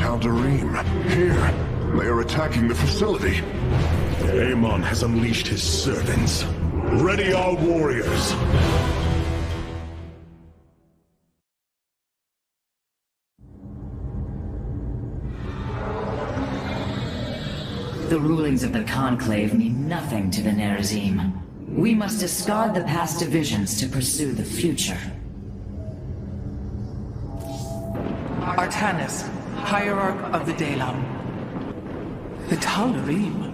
Tal'Darim. Here. They are attacking the facility. Amon has unleashed his servants. Ready our warriors! The rulings of the Conclave mean nothing to the Nerazim. We must discard the past divisions to pursue the future. Artanis, Hierarch of the Dalam. The Tal'Darim.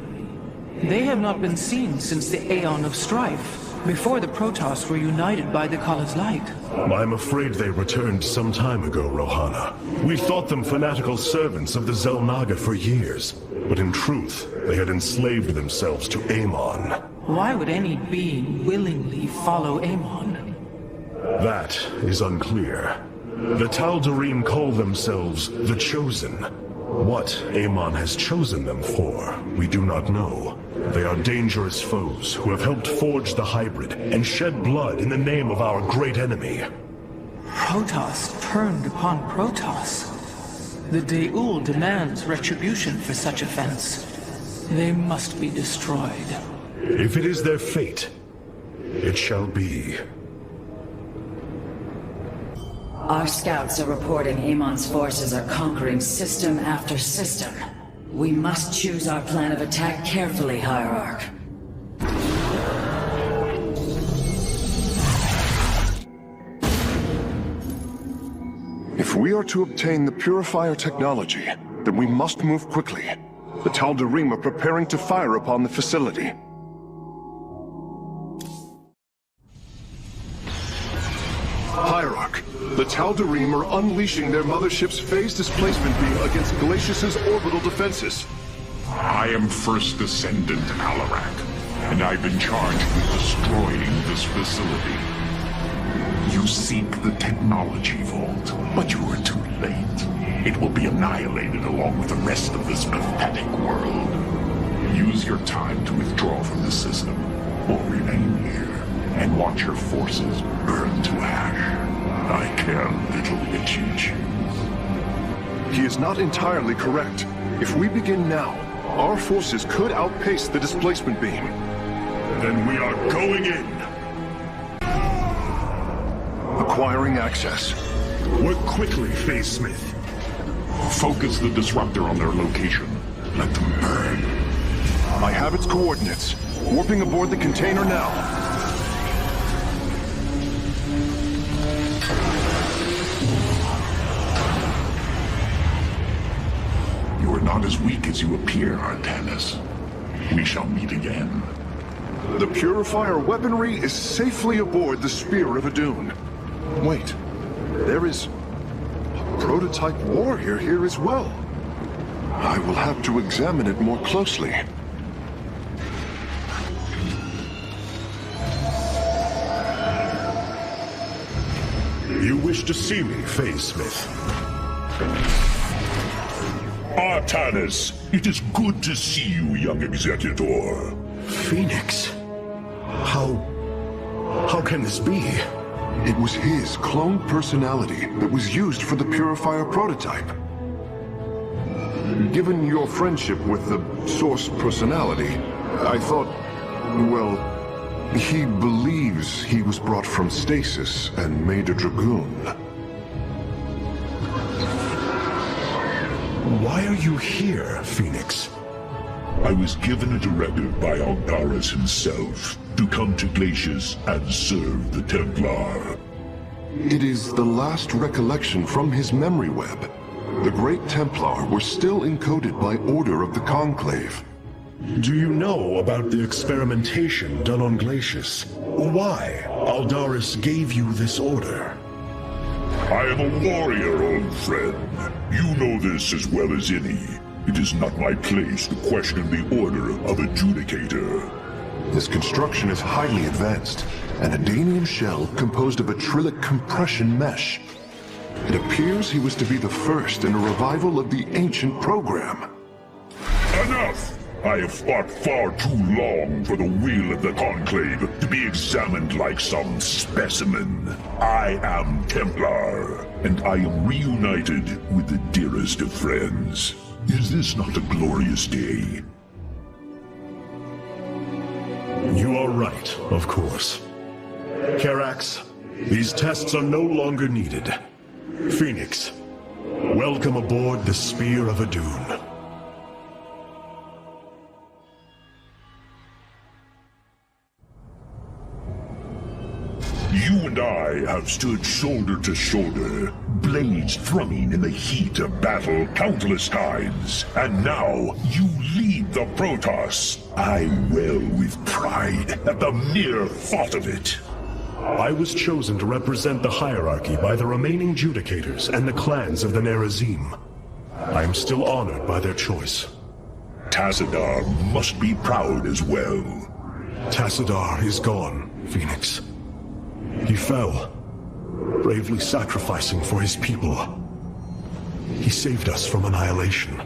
They have not been seen since the Aeon of Strife, before the Protoss were united by the Kala's light. I'm afraid they returned some time ago, Rohana. We thought them fanatical servants of the Xel'Naga for years, but in truth, they had enslaved themselves to Amon. Why would any being willingly follow Amon? That is unclear. The Tal'Darim call themselves the Chosen. What Amon has chosen them for, we do not know. They are dangerous foes who have helped forge the hybrid and shed blood in the name of our great enemy. Protoss turned upon Protoss. The De'ul demands retribution for such offense. They must be destroyed. If it is their fate, it shall be. Our scouts are reporting Amon's forces are conquering system after system. We must choose our plan of attack carefully, Hierarch. If we are to obtain the Purifier technology, then we must move quickly. The Tal'Darim are preparing to fire upon the facility. Hierarch, the Tal'Darim are unleashing their mothership's phase displacement beam against Glacius's orbital defenses. I am First Descendant Alarak, and I've been charged with destroying this facility. You seek the technology vault, but you are too late. It will be annihilated along with the rest of this pathetic world. Use your time to withdraw from the system, or remain here and watch your forces burn to ash. I care little which you choose. He is not entirely correct. If we begin now, our forces could outpace the displacement beam. Then we are going in! Acquiring access. Work quickly, Phase Smith. Focus the disruptor on their location. Let them burn. I have its coordinates. Warping aboard the container now. You are not as weak as you appear, Artanis. We shall meet again. The Purifier weaponry is safely aboard the Spear of Adun. Wait, there is a prototype warrior here as well. I will have to examine it more closely. You wish to see me, Phase Smith? Artanis, it is good to see you, young Executor. Phoenix? How can this be? It was his cloned personality that was used for the Purifier prototype. Given your friendship with the Source personality, I thought, well, he believes he was brought from stasis and made a Dragoon. Why are you here, Phoenix? I was given a directive by Aldaris himself to come to Glacius and serve the Templar. It is the last recollection from his memory web. The Great Templar were still encoded by order of the Conclave. Do you know about the experimentation done on Glacius? Why Aldaris gave you this order? I am a warrior, old friend. You know this as well as any. It is not my place to question the order of Adjudicator. His construction is highly advanced, an Adanium shell composed of acrylic compression mesh. It appears he was to be the first in a revival of the ancient program. Enough! I have fought far too long for the will of the Conclave to be examined like some specimen. I am Templar, and I am reunited with the dearest of friends. Is this not a glorious day? You are right, of course. Karax, these tests are no longer needed. Phoenix, welcome aboard the Spear of Adun. You and I have stood shoulder to shoulder, blades thrumming in the heat of battle countless times. And now, you lead the Protoss. I wail with pride at the mere thought of it. I was chosen to represent the hierarchy by the remaining Judicators and the clans of the Nerazim. I am still honored by their choice. Tassadar must be proud as well. Tassadar is gone, Phoenix. He fell, bravely sacrificing for his people. He saved us from annihilation.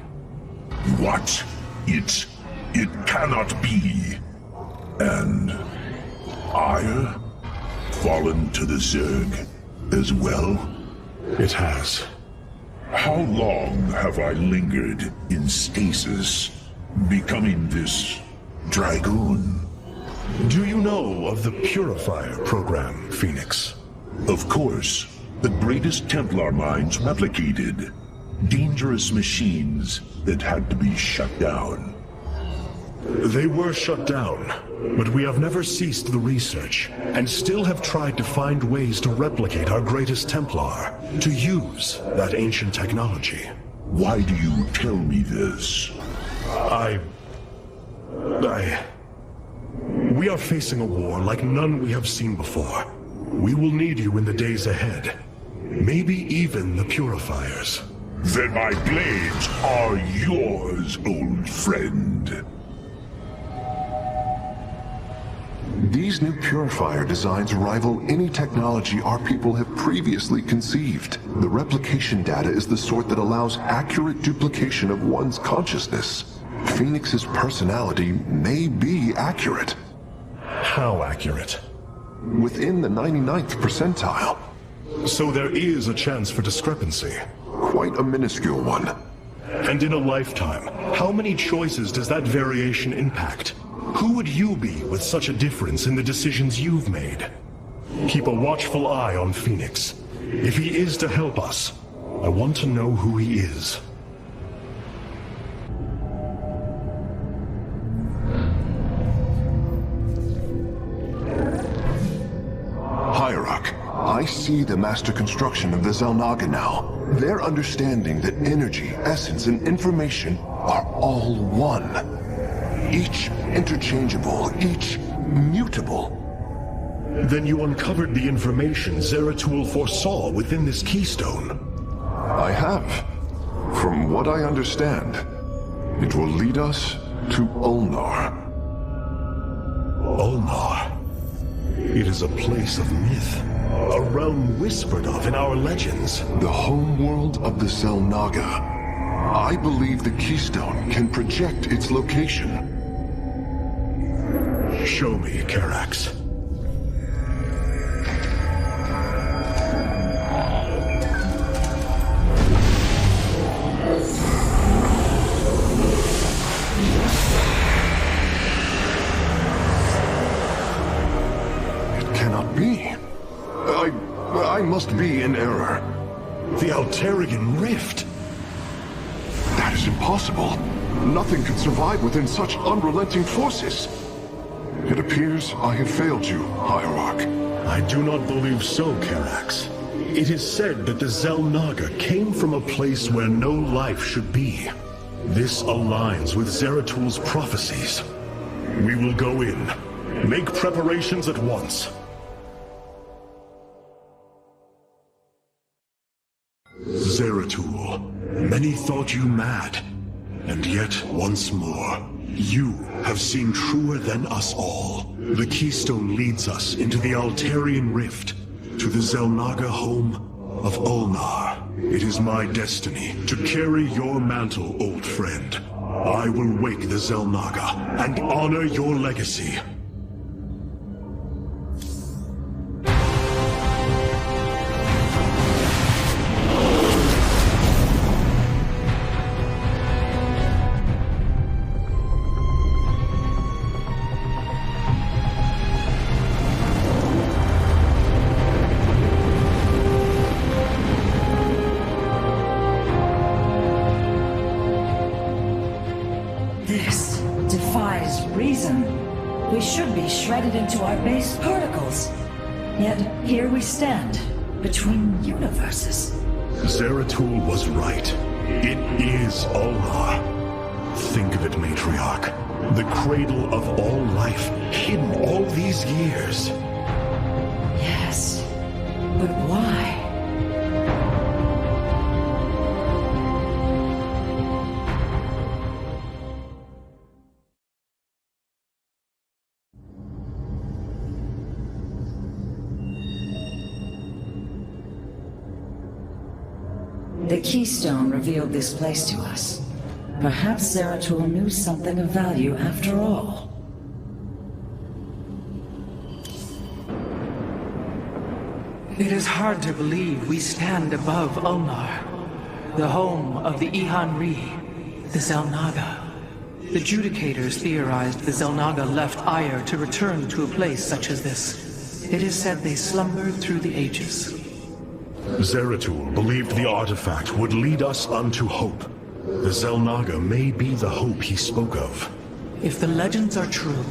What? It cannot be. And Ire? Fallen to the Zerg as well? It has. How long have I lingered in stasis, becoming this Dragoon? Do you know of the Purifier program, Phoenix? Of course. The greatest Templar minds replicated. Dangerous machines that had to be shut down. They were shut down, but we have never ceased the research, and still have tried to find ways to replicate our greatest Templar, to use that ancient technology. Why do you tell me this? We are facing a war like none we have seen before. We will need you in the days ahead. Maybe even the Purifiers. Then my blades are yours, old friend. These new purifier designs rival any technology our people have previously conceived. The replication data is the sort that allows accurate duplication of one's consciousness. Phoenix's personality may be accurate. How accurate? Within the 99th percentile. So there is a chance for discrepancy. Quite a minuscule one. And in a lifetime, how many choices does that variation impact? Who would you be with such a difference in the decisions you've made? Keep a watchful eye on Phoenix. If he is to help us, I want to know who he is. Hierarch, I see the master construction of the Xel'Naga now. Their understanding that energy, essence, and information are all one. Each interchangeable, each mutable. Then you uncovered the information Zeratul foresaw within this keystone. I have. From what I understand, it will lead us to Ulnar. Ulnar. It is a place of myth, a realm whispered of in our legends. The homeworld of the Xel'Naga. I believe the keystone can project its location. Show me, Karax. It cannot be. I must be in error. The Alterian Rift. That is impossible. Nothing can survive within such unrelenting forces. It appears I have failed you, Hierarch. I do not believe so, Karax. It is said that the Xel'Naga came from a place where no life should be. This aligns with Zeratul's prophecies. We will go in. Make preparations at once. Zeratul, many thought you mad. And yet, once more, you have seen truer than us all. The keystone leads us into the Alterian Rift, to the Xel'Naga home of Ulnar. It is my destiny to carry your mantle, old friend. I will wake the Xel'Naga and honor your legacy. This defies reason. We should be shredded into our base particles. Yet here we stand, between universes. Zeratul was right. It is Allah. Think of it, Matriarch. The cradle of all life, hidden all these years. Yes, but why? The keystone revealed this place to us. Perhaps Zeratul knew something of value after all. It is hard to believe we stand above Ulnar, the home of the Ihan-Ri, the Xel'Naga. The Judicators theorized the Xel'Naga left Aiur to return to a place such as this. It is said they slumbered through the ages. Zeratul believed the artifact would lead us unto hope. The Xel'Naga may be the hope he spoke of. If the legends are true,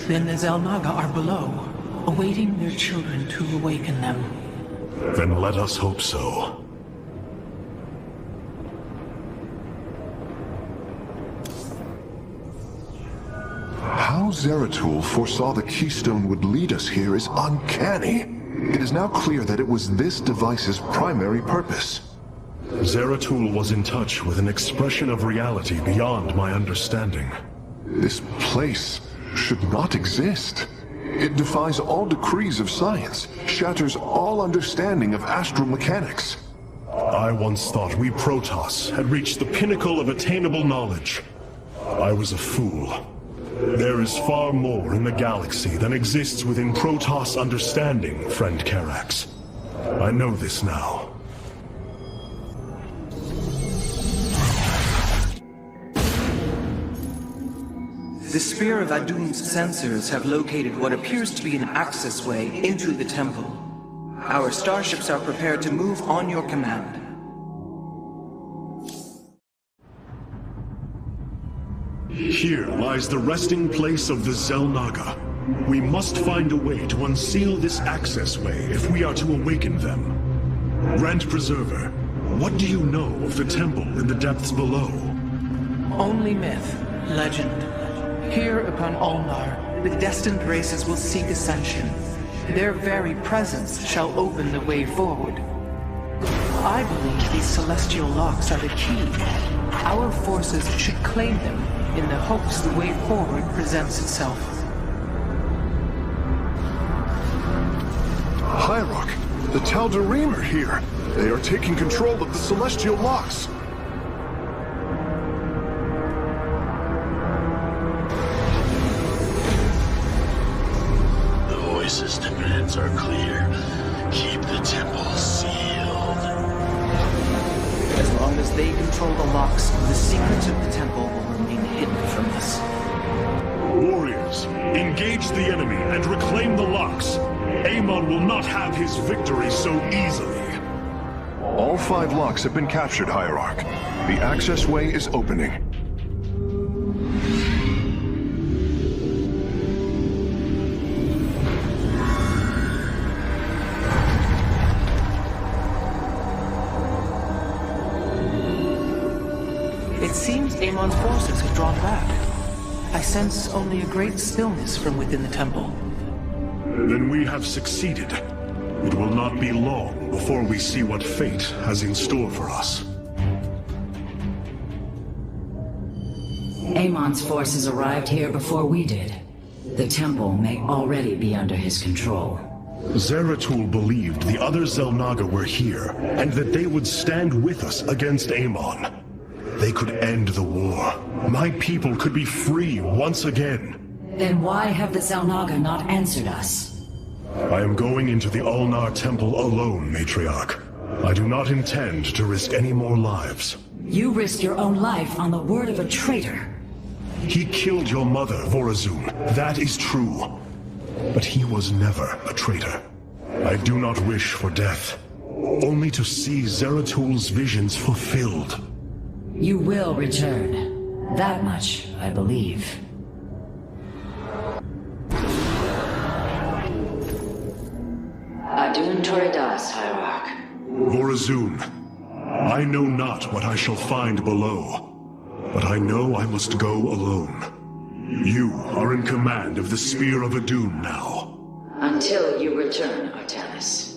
then the Xel'Naga are below, awaiting their children to awaken them. Then let us hope so. How Zeratul foresaw the keystone would lead us here is uncanny. It is now clear that it was this device's primary purpose. Zeratul was in touch with an expression of reality beyond my understanding. This place should not exist. It defies all decrees of science, shatters all understanding of astromechanics. I once thought we Protoss had reached the pinnacle of attainable knowledge. I was a fool. There is far more in the galaxy than exists within Protoss understanding, friend Karax. I know this now. The Spear of Adun's sensors have located what appears to be an access way into the temple. Our starships are prepared to move on your command. Here lies the resting place of the Xel'Naga. We must find a way to unseal this access way if we are to awaken them. Grand Preserver, what do you know of the temple in the depths below? Only myth, legend. Here upon Ulnar, the destined races will seek ascension. Their very presence shall open the way forward. I believe these celestial locks are the key. Our forces should claim them in the hopes the way forward presents itself. Hierarch, the Tal'Darim are here. They are taking control of the celestial locks. The voices' demands are clear. Keep the temple sealed. As long as they control the locks, the secrets of the temple will remain hidden from us. Warriors, engage the enemy and reclaim the locks. Amon will not have his victory so easily. All 5 locks have been captured, Hierarch. The access way is opening. It seems Amon's forces have drawn back. I sense only a great stillness from within the temple. Then we have succeeded. It will not be long before we see what fate has in store for us. Amon's forces arrived here before we did. The temple may already be under his control. Zeratul believed the other Xel'Naga were here, and that they would stand with us against Amon. They could end the war. My people could be free once again. Then why have the Zelnaga not answered us? I am going into the Ulnar Temple alone, Matriarch. I do not intend to risk any more lives. You risk your own life on the word of a traitor. He killed your mother, Vorazun. That is true. But he was never a traitor. I do not wish for death. Only to see Zeratul's visions fulfilled. You will return. That much, I believe. Adun Toridas, Hierarch. Vorazun, I know not what I shall find below, but I know I must go alone. You are in command of the Spear of Adun now. Until you return, Artanis.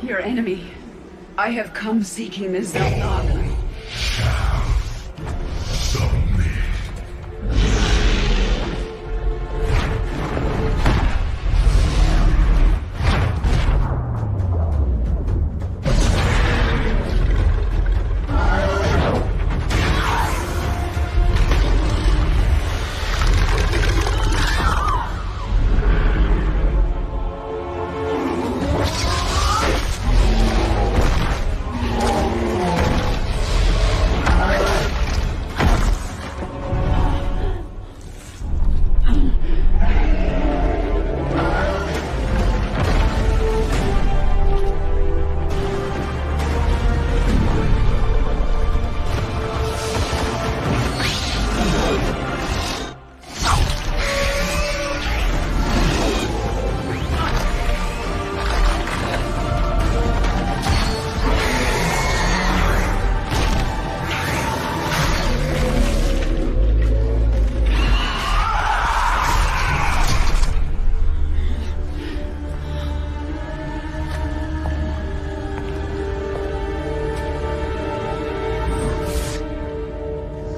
Your enemy. I have come seeking the Zelnaga.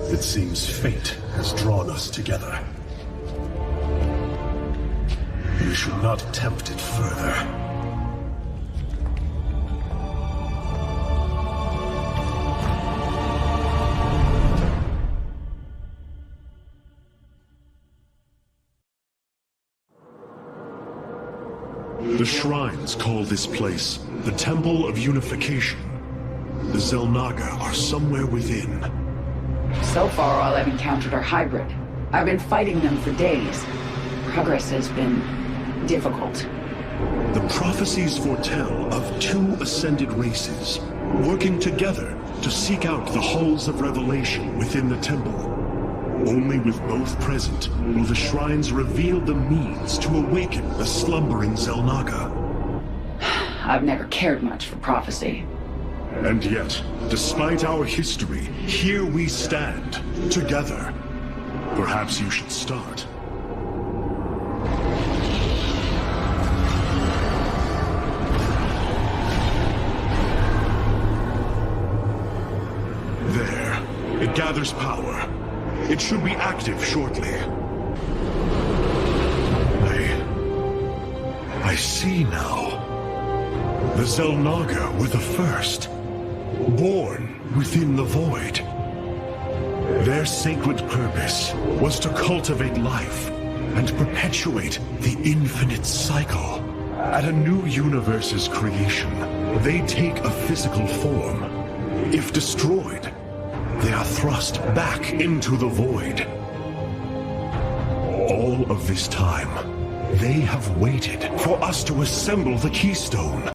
It seems fate has drawn us together. We should not attempt it further. The shrines call this place the Temple of Unification. The Zelnaga are somewhere within. So far, all I've encountered are hybrid. I've been fighting them for days. Progress has been difficult. The prophecies foretell of two ascended races, working together to seek out the halls of revelation within the temple. Only with both present will the shrines reveal the means to awaken the slumbering Zelnaga. I've never cared much for prophecy. And yet, despite our history, here we stand, together. Perhaps you should start. There. It gathers power. It should be active shortly. I see now. The Zelnaga were the first. Born within the void. Their sacred purpose was to cultivate life, and perpetuate the infinite cycle. At a new universe's creation, they take a physical form. If destroyed, they are thrust back into the void. All of this time, they have waited for us to assemble the keystone.